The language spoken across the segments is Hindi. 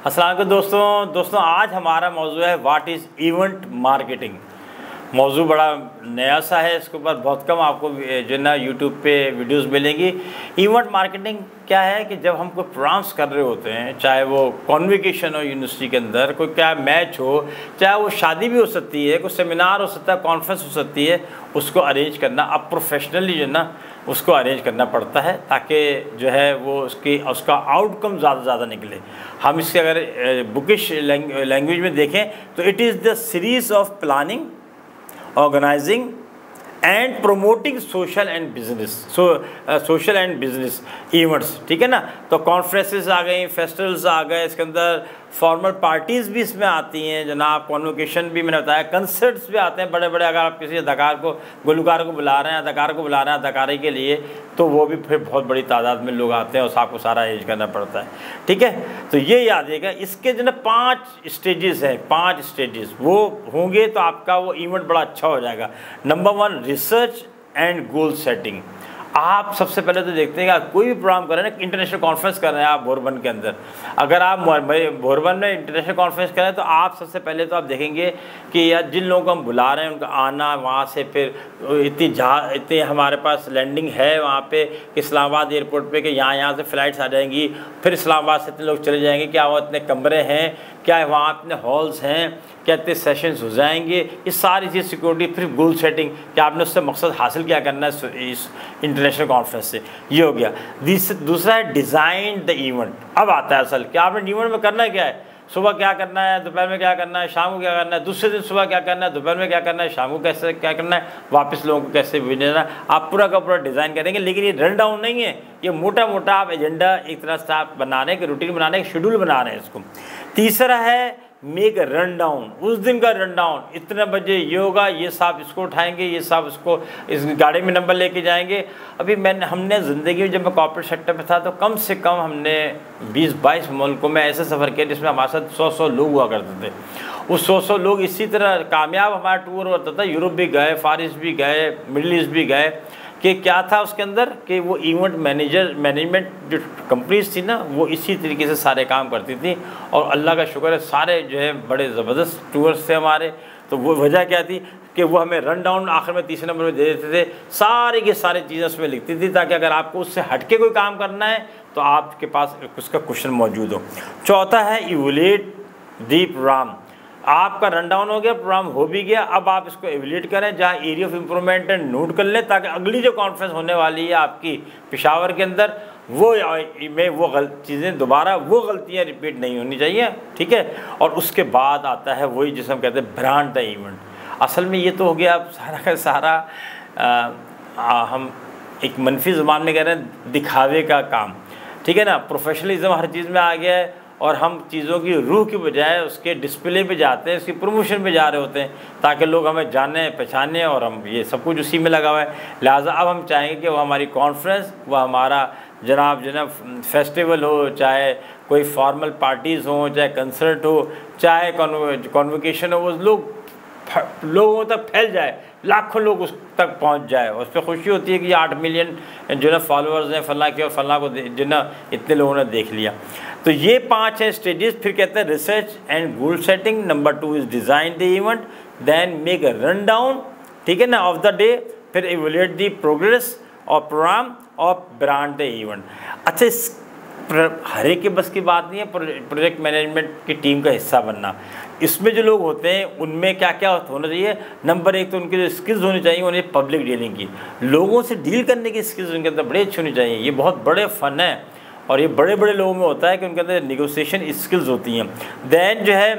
अस्सलाम वालेकुम दोस्तों आज हमारा मौजू है व्हाट इज़ इवेंट मार्केटिंग। मौजू बड़ा नया सा है, इसके ऊपर बहुत कम आपको जो ना यूट्यूब पे वीडियोस मिलेंगी। इवेंट मार्केटिंग क्या है कि जब हम कोई प्रोग्राम्स कर रहे होते हैं, चाहे वो कॉन्वोकेशन हो यूनिवर्सिटी के अंदर, कोई क्या मैच हो, चाहे वो शादी भी हो सकती है, कोई सेमिनार हो सकता है, कॉन्फ्रेंस हो सकती है, उसको अरेंज करना अब प्रोफेशनली जो ना उसको अरेंज करना पड़ता है ताकि जो है वो उसका आउटकम ज़्यादा निकले। हम इसके अगर बुकिश लैंग्वेज में देखें तो it is the series of planning, organising and promoting social and business events. ठीक है ना। तो कॉन्फ्रेंसेस आ गई, फेस्टिवल्स आ गए, इसके अंदर फॉर्मल पार्टीज़ भी इसमें आती हैं जनाब, कॉन्वोकेशन भी मैंने बताया, कंसर्ट्स भी आते हैं बड़े बड़े। अगर आप किसी अदाकार को, गुलकार को बुला रहे हैं, अदाकार को बुला रहे हैं अदाकारी के लिए, तो वो भी फिर बहुत बड़ी तादाद में लोग आते हैं और आपको सारा अरेंज करना पड़ता है। ठीक है, तो ये याद रखिएगा। इसके जो ना 5 स्टेजेस हैं, 5 स्टेजेस वो होंगे तो आपका वो इवेंट बड़ा अच्छा हो जाएगा। Number 1 research and goal setting. आप सबसे पहले तो देखते हैं कि कोई भी प्रोग्राम कर रहे हैं ना, इंटरनेशनल कॉन्फ्रेंस कर रहे हैं आप भोरबन के अंदर, अगर आप भोरबन में इंटरनेशनल कॉन्फ्रेंस कर रहे हैं तो आप सबसे पहले तो आप देखेंगे कि यार जिन लोगों को हम बुला रहे हैं उनका आना, वहाँ से फिर इतनी हमारे पास लैंडिंग है वहाँ पे इस्लामाबाद एयरपोर्ट पे कि यहाँ से फ़्लाइट्स आ जाएंगी, फिर इस्लामाबाद से इतने लोग चले जाएंगे, क्या वहाँ इतने कमरे हैं, क्या वहाँ इतने हॉल्स हैं, क्या इतने सेशंस हो जाएंगे, ये सारी चीज़ सिक्योरिटी। फिर गोल सेटिंग, कि आपने उससे मकसद हासिल क्या करना है इस इंटरनेशनल कॉन्फ्रेंस से, ये हो गया। दूसरा है डिज़ाइन द इवेंट। अब आता है असल कि आपने इवेंट में करना क्या है, सुबह क्या करना है, दोपहर में क्या करना है, शाम को क्या करना है, दूसरे दिन सुबह क्या करना है, दोपहर में क्या करना है, शाम को कैसे क्या करना है, वापस लोगों को कैसे भेजना है, आप पूरा का पूरा डिज़ाइन करेंगे। लेकिन ये रन डाउन नहीं है, ये मोटा मोटा आप एजेंडा एक तरह से आप बनाने के, रूटीन बनाने के, शेड्यूल बना रहे हैं इसको। तीसरा है मेक रन डाउन, उस दिन का रन डाउन, इतने बजे ये होगा, ये साहब इसको उठाएंगे, ये साहब इसको इस गाड़ी में नंबर लेके जाएंगे। अभी हमने ज़िंदगी में जब मैं कॉर्पोरेट सेक्टर में था तो कम से कम हमने 20-22 मुल्कों में ऐसे सफ़र किया जिसमें हमारे साथ 100 लोग हुआ करते थे। उस 100 लोग इसी तरह कामयाब हमारा टूर होता था। यूरोप भी गए, फारिस भी गए, मिडल ईस्ट भी गए। कि क्या था उसके अंदर कि वो इवेंट मैनेजमेंट जो कंपनीज थी ना, वो इसी तरीके से सारे काम करती थी। और अल्लाह का शुक्र है सारे जो है बड़े ज़बरदस्त टूर्स थे हमारे। तो वो वजह क्या थी कि वो हमें रन डाउन आखिर में तीसरे नंबर में दे देते थे, सारी की सारी चीज़ें उसमें लिखती थी ताकि अगर आपको उससे हट के कोई काम करना है तो आपके पास उसका क्वेश्चन मौजूद हो। चौथा है इवैल्यूएट द प्रोग्राम। आपका रन डाउन हो गया, प्रोग्राम हो भी गया, अब आप इसको एवेल्यूएट करें, जहाँ एरिया ऑफ इम्प्रूवमेंट है नोट कर लें ताकि अगली जो कॉन्फ्रेंस होने वाली है आपकी पेशावर के अंदर वो चीज़ें दोबारा वो गलतियाँ रिपीट नहीं होनी चाहिए। ठीक है। और उसके बाद आता है वही जिसे हम कहते हैं ब्रांड द इवेंट। असल में ये तो हो गया अब सारा का सारा हम एक मनफी ज़ुबान में कह रहे हैं दिखावे का काम। ठीक है ना। प्रोफेशनलिज्म हर चीज़ में आ गया है और हम चीज़ों की रूह की बजाय उसके डिस्प्ले पे जाते हैं, उसकी प्रमोशन पे जा रहे होते हैं ताकि लोग हमें जाने पहचाने, और हम ये सब कुछ उसी में लगा हुआ है। लिहाजा अब हम चाहेंगे कि वो हमारी कॉन्फ्रेंस, वो हमारा जनाब फेस्टिवल हो, चाहे कोई फॉर्मल पार्टीज़ हो, चाहे कंसर्ट हो, चाहे कॉन्वोकेशन हो, वो लोगों तक फैल जाए, लाखों लोग उस तक पहुंच जाए। उस पर खुशी होती है कि 8 मिलियन जो ना फॉलोअर्स हैं फलां के, और फलां को जो ना इतने लोगों ने देख लिया। तो ये 5 हैं स्टेजेस। फिर कहते हैं research and goal setting. Number 2 is design the event, then make a run down, ठीक है ना, ऑफ द डे। फिर इवैल्यूएट द प्रोग्रेस और प्रोग्राम और ब्रांड द इवेंट। अच्छा, इस हर एक के बस की बात नहीं है प्रोजेक्ट मैनेजमेंट की टीम का हिस्सा बनना। इसमें जो लोग होते हैं उनमें क्या क्या होना चाहिए। नंबर 1 तो उनकी जो स्किल्स होनी चाहिए, उन्हें पब्लिक डीलिंग की, लोगों से डील करने की स्किल्स उनके अंदर बड़ी अच्छी होनी चाहिए। ये बहुत बड़े फ़न है और ये बड़े बड़े लोगों में होता है कि उनके अंदर निगोसिएशन स्किल्स होती हैं। देन जो है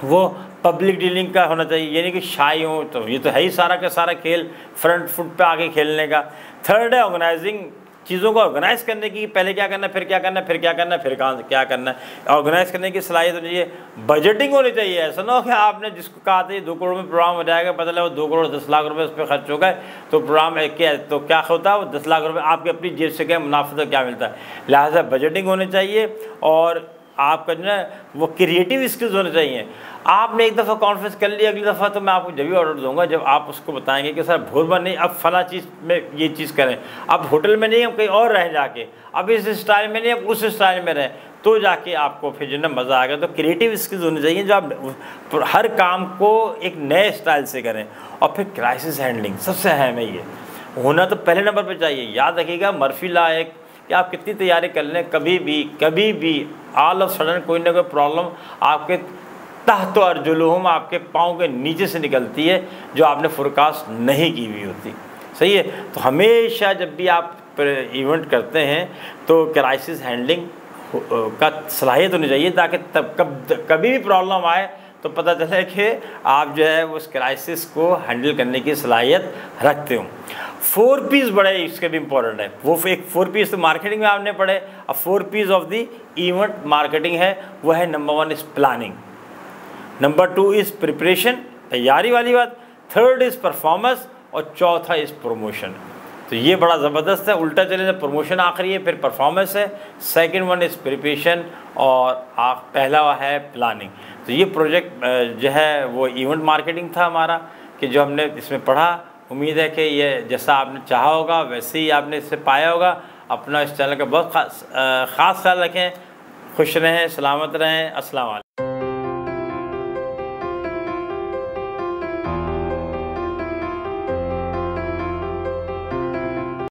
वो पब्लिक डीलिंग का होना चाहिए, यानी कि शाई हो, तो ये तो है ही सारा का सारा खेल फ्रंट फुट पे आके खेलने का। थर्ड है ऑर्गेनाइजिंग, चीज़ों को ऑर्गेनाइज़ करने की, पहले क्या करना है, फिर क्या करना है, फिर क्या करना है, फिर कहाँ क्या करना है। ऑर्गेनाइज़ करने की सलाहियत होनी चाहिए। बजटिंग होनी चाहिए। ऐसा ना हो कि आपने जिसको कहा था ये 2 करोड़ में प्रोग्राम हो जाएगा, पता लगा वो 2 करोड़ 10 लाख रुपए उस पर खर्च हो गए, तो प्रोग्राम तो क्या होता है, वो 10 लाख रुपये आपके अपनी जेब से क्या मुनाफा तो क्या मिलता है। लिहाजा बजटिंग होनी चाहिए और आपका जो है वो क्रिएटिव स्किल्स होने चाहिए। आपने एक दफ़ा कॉन्फ्रेंस कर लिया, अगली दफ़ा तो मैं आपको जब भी ऑर्डर दूंगा जब आप उसको बताएंगे कि सर भोरबन नहीं, अब फला चीज़ में ये चीज़ करें, अब होटल में नहीं, हम कहीं और रह जाके, अब इस स्टाइल में नहीं, अब उस स्टाइल में रहें, तो जाके आपको फिर जो ना मज़ा आएगा। तो क्रिएटिव स्किल्स होनी चाहिए जो आप हर काम को एक नए स्टाइल से करें। और फिर क्राइसिस हैंडलिंग सबसे अहम है, ये होना तो पहले नंबर पर चाहिए। याद रखिएगा मर्फी लॉ एक कि आप कितनी तैयारी कर लें, कभी भी ऑल ऑफ सडन कोई ना कोई प्रॉब्लम आपके तहत अर्जुलुहुम, आपके पाँव के नीचे से निकलती है जो आपने फोरकास्ट नहीं की हुई होती। सही है। तो हमेशा जब भी आप इवेंट करते हैं तो क्राइसिस हैंडलिंग का सलाहियत होनी चाहिए, ताकि तब कभी भी प्रॉब्लम आए तो पता चले कि आप जो है उस क्राइसिस को हैंडल करने की सलाहियत रखते हो। 4 P's बड़े इसके भी इम्पोर्टेंट है। वो एक 4 P's तो मार्केटिंग में आपने पढ़े, अब 4 P's of the event marketing है, वो है number 1 is planning, number 2 is preparation, तैयारी वाली बात, 3rd इज़ परफॉर्मेंस, और 4था इज़ प्रमोशन। तो ये बड़ा ज़बरदस्त है, उल्टा चले तो प्रमोशन आखिरी है, फिर परफॉर्मेंस है, सेकंड वन इज़ प्रिपरेशन, और पहला है प्लानिंग। तो ये प्रोजेक्ट जो है वो इवेंट मार्केटिंग था हमारा, कि जो हमने इसमें पढ़ा। उम्मीद है कि ये जैसा आपने चाहा होगा वैसे ही आपने इससे पाया होगा। अपना इस चैनल का बहुत ख़ास ख्याल रखें, खुश रहें, सलामत रहें। अस्सलाम वालेकुम।